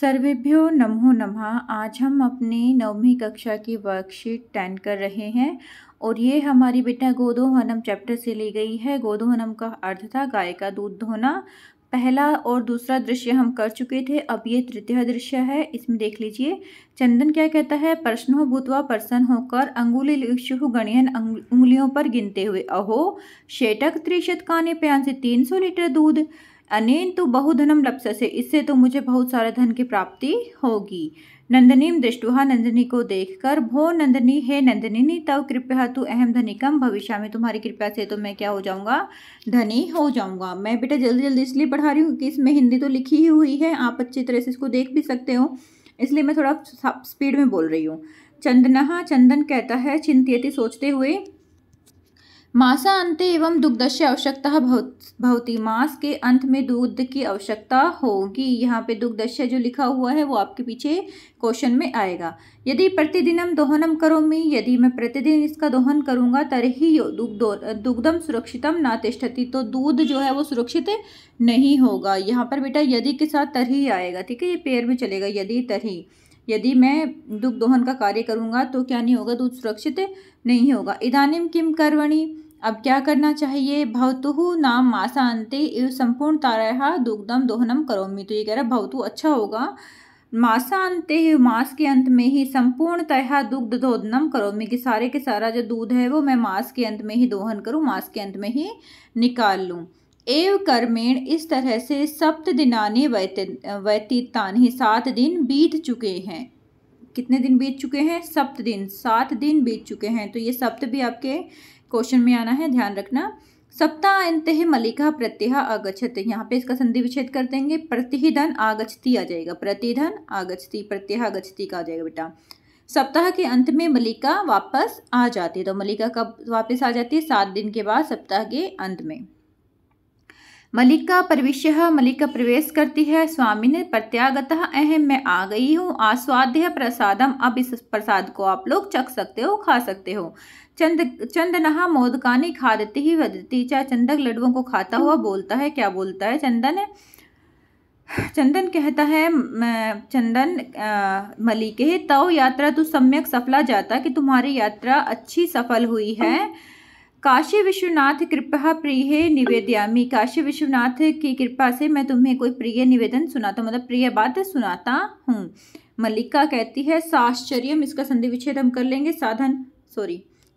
सर्वेभ्यो नमो नमः। आज हम अपनी 9वीं कक्षा की वर्कशीट 10 कर रहे हैं और ये हमारी बेटा गोदोहनम चैप्टर से ली गई है। गोदोहनम का अर्थ था गाय का दूध धोना। पहला और दूसरा दृश्य हम कर चुके थे, अब ये तृतीय दृश्य है। इसमें देख लीजिए, चंदन क्या कहता है, प्रश्नो भूतवा प्रसन्न होकर अंगुली लिक्षु गणयन उंगलियों पर गिनते हुए, अहो शेटक त्रिशतकानि प्यांसि 300 लीटर दूध, अनेन तो बहुधनम लप्स्यसे, इससे तो मुझे बहुत सारा धन की प्राप्ति होगी। नंदनीम दृष्टुहा, नंदिनी को देखकर, भो नंदिनी, हे नंदिनी, तव कृपया तु अहम धनिकम भविष्य में, तुम्हारी कृपया से तो मैं क्या हो जाऊंगा, धनी हो जाऊंगा। मैं बेटा जल्दी जल्दी इसलिए पढ़ा रही हूँ कि इसमें हिंदी तो लिखी ही हुई है, आप अच्छी तरह से इसको देख भी सकते हो, इसलिए मैं थोड़ा स्पीड में बोल रही हूँ। चंदनहा, चंदन कहता है, चिंत्यति सोचते हुए, मासा अंते एवं दुग्धस्य आवश्यकता भवति, मास के अंत में दूध की आवश्यकता होगी। यहाँ पे दुग्धस्य जो लिखा हुआ है वो आपके पीछे क्वेश्चन में आएगा। यदि प्रतिदिनम दोहनम करोमि, यदि मैं प्रतिदिन इसका दोहन करूँगा, तर्हि दुग्धम सुरक्षितम न तिष्ठति, तो दूध जो है वो सुरक्षित नहीं होगा। यहाँ पर बेटा यदि के साथ तर्हि आएगा, ठीक है, ये पेयर में चलेगा, यदि तर्हि। यदि मैं दुग्ध दोहन का कार्य करूँगा तो क्या नहीं होगा, दूध सुरक्षित नहीं होगा। इदानीम किम कर्वणि, अब क्या करना चाहिए, भवतु नाम मासा अंते एव संपूर्ण तारहा दुग्धम दोहनम करोमि, तो ये कह रहा है भवतु अच्छा होगा, मासा अंते, मास के अंत में ही, संपूर्णतः दुग्ध दोहनम करोमि, कि सारे के सारा जो दूध है वो मैं मास के अंत में ही दोहन करूँ, मास के अंत में ही निकाल लूँ। एव कर्मेण, इस तरह से सप्त दिनानि व्यतीतानि, 7 दिन बीत चुके हैं। कितने दिन बीत चुके हैं, 7 दिन, 7 दिन बीत चुके हैं। तो ये सप्त भी आपके क्वेश्चन में आना है, ध्यान रखना। सप्ताह अंते मलिका प्रत्यय आगच्छत, यहाँ पे इसका संधि विच्छेद कर देंगे, प्रतिधन आगच्छति आ जाएगा, प्रतिधन आगच्छति, प्रत्यय आगच्छति का आ जाएगा बेटा। सप्ताह के अंत में मलिका वापस आ जाती है, तो मलिका कब वापस आ जाती है, 7 दिन के बाद, सप्ताह के अंत में। मलिका प्रविश्य, मलिका प्रवेश करती है, स्वामी ने प्रत्यागतः, अहम मैं आ गई हूँ, आस्वाद्य प्रसादम, अब इस प्रसाद को आप लोग चख सकते हो, खा सकते हो। चंदनहा मोदकानी खादती ही वदती, चाहे चंदक लड्डुओं को खाता हुआ बोलता है, क्या बोलता है चंदन कहता है, चंदन मलिके, तव यात्रा तु सम्यक सफला जाता, कि तुम्हारी यात्रा अच्छी सफल हुई है। काशी विश्वनाथ कृपा प्रिय निवेद्यामी, काशी विश्वनाथ की कृपा से मैं तुम्हें कोई प्रिय निवेदन सुनाता, मतलब प्रिय बात सुनाता हूँ। मल्लिका कहती है, साश्चर्यम, इसका संधि विच्छेद हम कर लेंगे,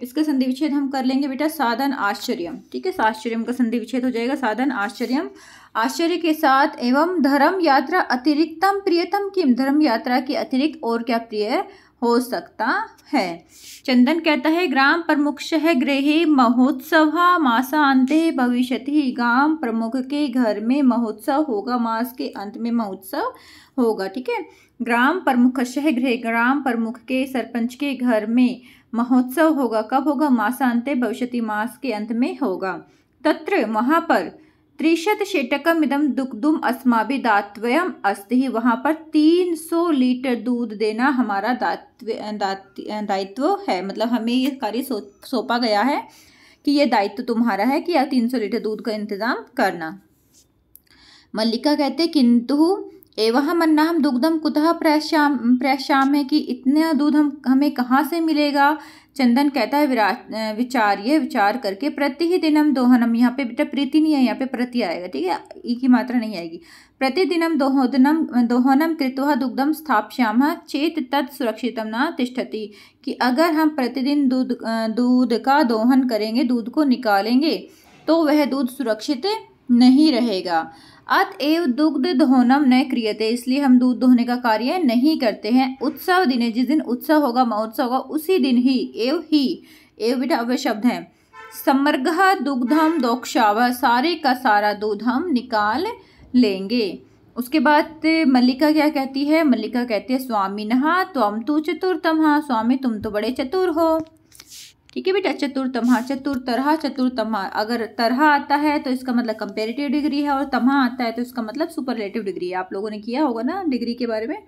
इसका संधि विच्छेद हम कर लेंगे बेटा, साधन आश्चर्यम, ठीक है, साश्चर्यम का संधि विच्छेद हो जाएगा, साधन आश्चर्यम, आश्चर्य के साथ। एवं धर्म यात्रा अतिरिक्तम प्रियतम किम, धर्म यात्रा के अतिरिक्त और क्या प्रिय हो सकता है। चंदन कहता है, ग्राम प्रमुखशः गृहे महोत्सव मासा अंते भविष्यति, ग्राम प्रमुख के घर में महोत्सव होगा, मास के अंत में महोत्सव होगा, ठीक है। ग्राम प्रमुखशः गृहे, ग्राम प्रमुख के, सरपंच के घर में महोत्सव होगा, कब होगा, मासा अंते भविष्यति, मास के अंत में होगा। तत्र, वहाँ पर, 30 शेटकम इदम दुग्धुम अस्माभिः दातव्यम अस्ति, वहाँ पर 300 लीटर दूध देना हमारा दायित्व है, मतलब हमें ये कार्य सौंपा गया है कि ये दायित्व तुम्हारा है कि 300 लीटर दूध का इंतजाम करना। मल्लिका कहते, किंतु एवं मन्नाहम दुग्धम कुतः प्रयास्यामि, कि इतना दूध हमें कहाँ से मिलेगा। चंदन कहता है, विचार करके, प्रतिदिनम दोहनम, यहाँ पे बेटा प्रीति नहीं है, यहाँ पे प्रति आएगा, ठीक है, ई की मात्रा नहीं आएगी। प्रतिदिनम दोहनम कृत्वा दुग्धम स्थापयामः चेत तत् सुरक्षितम न तिष्ठति, कि अगर हम प्रतिदिन दूध का दोहन करेंगे, दूध को निकालेंगे, तो वह दूध सुरक्षित नहीं रहेगा। अतएव दुग्ध दोहनम न क्रियते, इसलिए हम दूध दोहने का कार्य नहीं करते हैं। उत्सव दिने, जिस दिन उत्सव होगा, महोत्सव होगा, उसी दिन ही, एव बेटा अव्यय शब्द है, समर्गः दुग्धम दोक्षावः, सारे का सारा दूध हम निकाल लेंगे। उसके बाद मल्लिका क्या कहती है, मल्लिका कहती है, स्वामिनः त्वं तु चतुरतमः, स्वामी तुम तो बड़े चतुर हो, ठीक है बेटा। चतुरतमः, चतुरतरहा, चतुरतमः, अगर तरहा आता है तो इसका मतलब कंपेरेटिव डिग्री है, और तमहा आता है तो इसका मतलब सुपरलेटिव डिग्री है। आप लोगों ने किया होगा ना डिग्री के बारे में,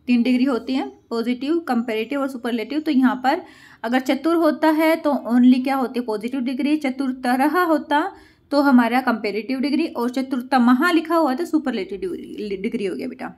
3 डिग्री होती हैं, पॉजिटिव, कंपेरेटिव और सुपरलेटिव। तो यहाँ पर अगर चतुर होता है तो ओनली क्या होती है, पॉजिटिव डिग्री। चतुरतरहा होता तो हमारा कंपेरेटिव डिग्री, और चतुरतमहा लिखा हुआ तो सुपरलेटिव डिग्री हो गया बेटा।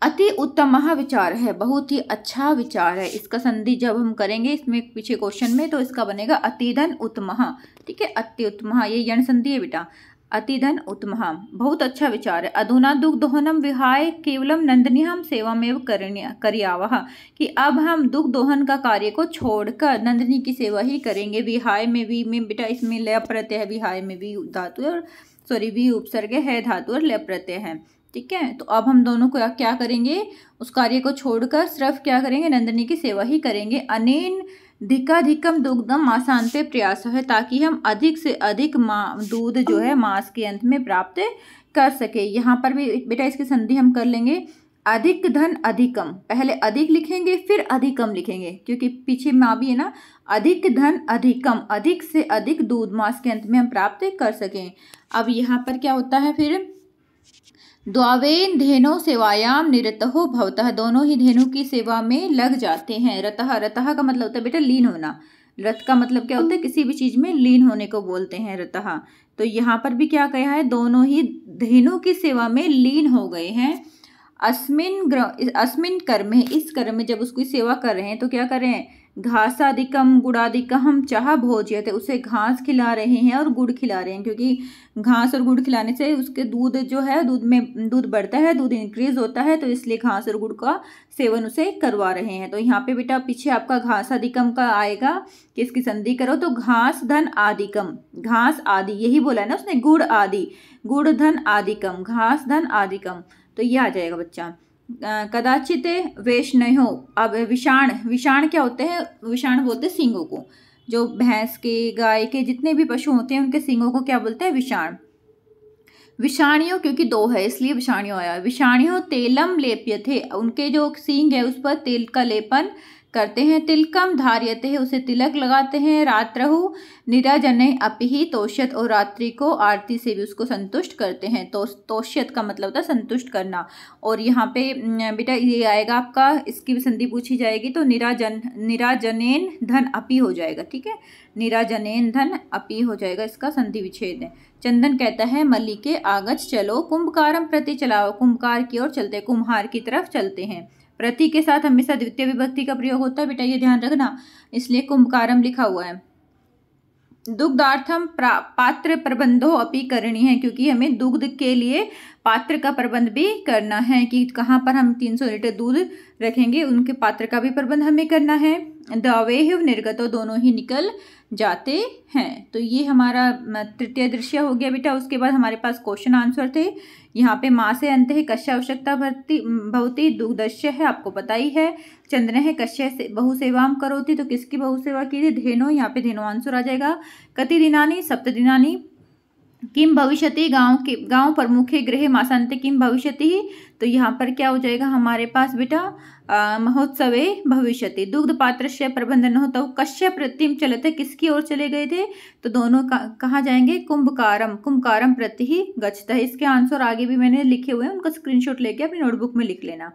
अति उत्तमः विचार है, बहुत ही अच्छा विचार है। इसका संधि जब हम करेंगे इसमें पीछे क्वेश्चन में, तो इसका बनेगा अतिधन उत्तमः। ठीक है, अति उत्तमः ये यण संधि है बेटा, अतिधन उत्तमः, बहुत अच्छा विचार है। अधुना दुग्ध दोहनम विहाय केवलम नंदनीहम सेवामेव करियावः, कि अब हम दुग्ध दोहन का कार्य को छोड़कर नंदिनी की सेवा ही करेंगे। विहाय में भी में बेटा इसमें लय प्रत्यय है, विहाय में भी धातु और सॉरी भी उपसर्ग है, धातु और लय प्रत्यय है। ठीक है, तो अब हम दोनों को क्या करेंगे, उस कार्य को छोड़कर सिर्फ क्या करेंगे, नंदिनी की सेवा ही करेंगे। अनेन धिकाधिकम दुग्धम मासांते प्रयास है, ताकि हम अधिक से अधिक दूध जो है मास के अंत में प्राप्त कर सके। यहाँ पर भी बेटा इसकी संधि हम कर लेंगे, अधिक धन अधिकम, पहले अधिक लिखेंगे फिर अधिकम लिखेंगे, क्योंकि पीछे माँ भी है ना। अधिक धन अधिकम, अधिक से अधिक दूध मास के अंत में हम प्राप्त कर सकें। अब यहाँ पर क्या होता है, फिर द्वावेन धेनो सेवायाम निरतहो भवतः, दोनों ही धेनु की सेवा में लग जाते हैं। रतः, रतः का मतलब होता है बेटा लीन होना। रत का मतलब क्या होता है, किसी भी चीज में लीन होने को बोलते हैं रतः। तो यहाँ पर भी क्या कहा है, दोनों ही धेनु की सेवा में लीन हो गए हैं। अस्मिन कर्म है, इस कर्म में जब उसकी सेवा कर रहे हैं तो क्या कर रहे हैं, घासादिकम गुड़ादिकम चाह भोज्यते, उसे घास खिला रहे हैं और गुड़ खिला रहे हैं, क्योंकि घास और गुड़ खिलाने से उसके दूध जो है, दूध में दूध बढ़ता है, दूध इंक्रीज होता है, तो इसलिए घास और गुड़ का सेवन उसे करवा रहे हैं। तो यहाँ पे बेटा पीछे आपका घास अधिकम का आएगा कि इसकी संधि करो तो घास धन आदिकम, घास आदि यही बोला है ना उसने, गुड़ आदि, गुड़ धन आदिकम, घास धन आदिकम, तो ये आ जाएगा बच्चा। कदाचित वैष्णयो, अब विषाण, विषाण क्या होते हैं, विषाण बोलते हैं सींगों को, जो भैंस के गाय के जितने भी पशु होते हैं उनके सींगों को क्या बोलते हैं, विषाण। विषाणियों क्योंकि दो है इसलिए विषाणियों आया। विषाणियों तेलम लेप्य थे, उनके जो सींग है उस पर तेल का लेपन करते हैं। तिलकम धार्यते है, उसे तिलक लगाते हैं। रात्रहु निराजने अपिहि तोष्यत, और रात्रि को आरती से भी उसको संतुष्ट करते हैं। तो तोष्यत का मतलब होता है संतुष्ट करना। और यहाँ पे बेटा ये आएगा आपका, इसकी भी संधि पूछी जाएगी तो निराजनेन धन अपि हो जाएगा। ठीक है, निराजनेन धन अपि हो जाएगा, इसका संधि विच्छेद है। चंदन कहता है मल्लिके आगच चलो कुंभकारम प्रति चलाओ, कुंभकार की ओर चलते, कुम्हार की तरफ चलते हैं। प्रति के साथ हमेशा द्वितीय विभक्ति का प्रयोग होता है बेटा, ये ध्यान रखना, इसलिए कुंभकारम लिखा हुआ है। दुग्धार्थम पात्र प्रबंधो अपि करणी है, क्योंकि हमें दुग्ध के लिए पात्र का प्रबंध भी करना है, कि कहाँ पर हम 300 लीटर दूध रखेंगे उनके पात्र का भी प्रबंध हमें करना है। द्वेहिव निर्गतो, दोनों ही निकल जाते हैं। तो ये हमारा तृतीय दृश्य हो गया बेटा। उसके बाद हमारे पास क्वेश्चन आंसर थे। यहाँ पे माँ से अंत है कस्य आवश्यकता भवती, दुग्धस्य है आपको पता ही है। चंद्र है कस्य से बहुसेवाम करोति, तो किसकी बहुसेवा की थी, धेनो, यहाँ पे धेनो आंसर आ जाएगा। कति दिनानि, सप्त दिनानि। किम भविष्यति, गांव प्रमुखे गृहे मासांते किम भविष्यति, तो यहाँ पर क्या हो जाएगा हमारे पास बेटा महोत्सवे भविष्यति। दुग्ध पात्रस्य प्रबंधन हो, तो कश्य प्रतिम चलते, किसकी ओर चले गए थे, तो दोनों कहाँ जाएंगे, कुंभकारम, कुंभकारम प्रति ही गच्छतः। इसके आंसर आगे भी मैंने लिखे हुए हैं, उनका स्क्रीनशॉट लेके अपनी नोटबुक में लिख लेना।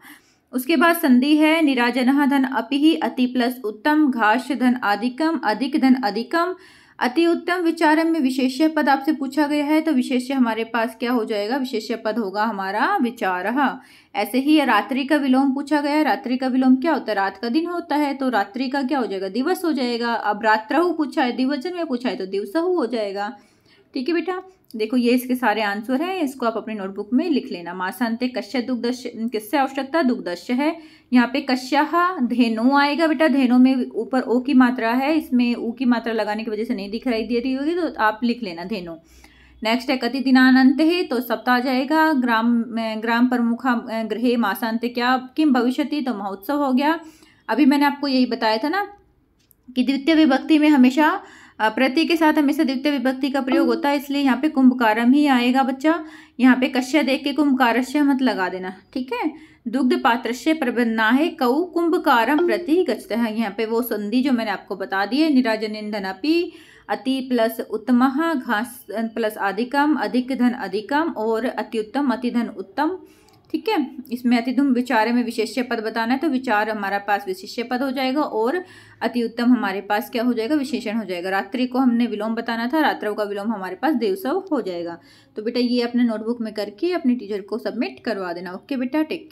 उसके बाद संधि है निराजनः धन अपि ही, अति प्लस उत्तम, घास धन आदिकम, अधिक धन अधिकम। अति उत्तम विचार में विशेष्य पद आपसे पूछा गया है, तो विशेष्य हमारे पास क्या हो जाएगा, विशेष्य पद होगा हमारा विचारः। ऐसे ही रात्रि का विलोम पूछा गया है। रात्रि का विलोम क्या होता है, रात का दिन होता है, तो रात्रि का क्या हो जाएगा, दिवस हो जाएगा। अब रात्रहु पूछा है, द्विवचन में पूछा है तो दिवसहु हो जाएगा। ठीक है बेटा, देखो ये इसके सारे आंसर हैं, इसको आप अपनी नोटबुक में लिख लेना। मासांते कश्य दुग्धस्य, किससे आवश्यकता, दुग्धस्य है। यहाँ पे कश्यः धेनु आएगा बेटा, धेनु में ऊपर ओ की मात्रा है, इसमें ऊ की मात्रा लगाने की वजह से नहीं दिखाई दे रही होगी, तो आप लिख लेना धेनु। नेक्स्ट है कति दिनानंत है, तो सप्ताह आ जाएगा। ग्राम प्रमुखा गृहे मासांते क्या किम भविष्यति, तो महोत्सव हो गया। अभी मैंने आपको यही बताया था ना कि द्वितीय विभक्ति में हमेशा प्रति के साथ हमेशा द्वितीय विभक्ति का प्रयोग होता है, इसलिए यहाँ पे कुंभकारम ही आएगा बच्चा। यहाँ पे कश्य देख के कुंभकारस्य मत लगा देना। ठीक है, दुग्ध पात्रस्य प्रबंधना है कौ कुंभकारम प्रति गच्छते हैं। यहाँ पे वो संधि जो मैंने आपको बता दी है, निराजनेन धन अपि, अति प्लस उत्तमः, घास प्लस आदिकम, अधिक धन अधिकम, और अति उत्तम अति धन उत्तम। ठीक है, इसमें अतिधुम विचार में विशेष्य पद बताना है, तो विचार हमारा पास विशेष्य पद हो जाएगा, और अति उत्तम हमारे पास क्या हो जाएगा, विशेषण हो जाएगा। रात्रि को हमने विलोम बताना था, रात्रौ का विलोम हमारे पास दिवसव हो जाएगा। तो बेटा ये अपने नोटबुक में करके अपने टीचर को सबमिट करवा देना। ओके बेटा, टेक